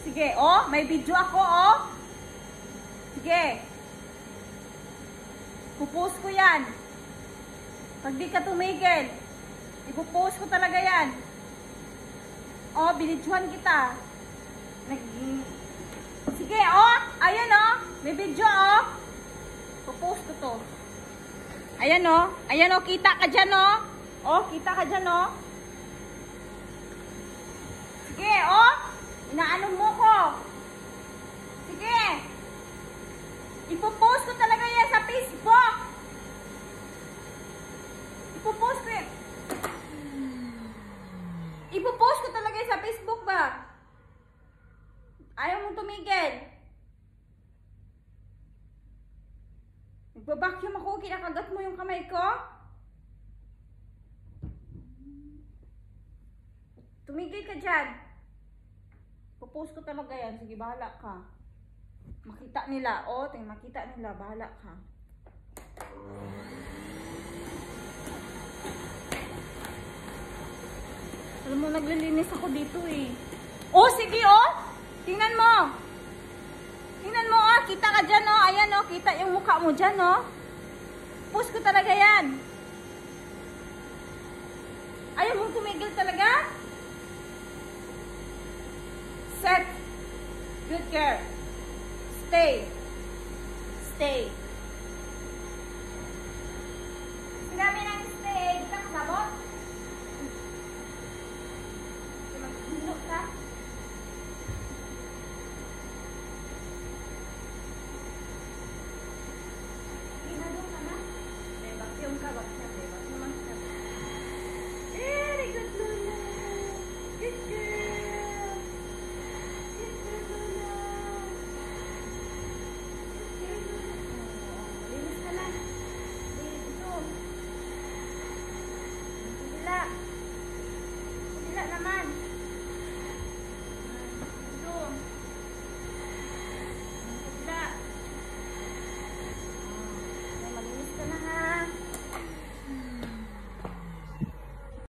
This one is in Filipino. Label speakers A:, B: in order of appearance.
A: Sige, oh. May video ako, oh. Sige. Pupost ko yan. Pag di ka tumigil, ipupost ko talaga yan. Oh, binidyohan kita. Sige, oh. Ayan, oh. May video, oh. Pupost ko to. Ayan, oh. Ayan, oh. Kita ka dyan, oh. Oh, kita ka dyan, oh. Sige, oh. Inaano mo ko. Sige. Ipopost ko talaga yan sa Facebook. Ipopost ko yan. Ipopost ko talaga yan sa Facebook ba? Ayaw mong tumigil. Nagbabacuum ako. Kinakagat mo yung kamay ko. Tumigil ka dyan. Ipopost ko talaga yan. Sige, bahala ka. Makita nila. O, makita nila. Bahala ka. Alam mo, naglilinis ako dito eh. Oh, sige oh. Tingnan mo. Tingnan mo oh. Kita ka dyan oh. Ayan oh. Kita yung mukha mo dyan oh. Post ko talaga yan. Ayaw mong tumigil talaga? Set. Good girl. Stay. Stay.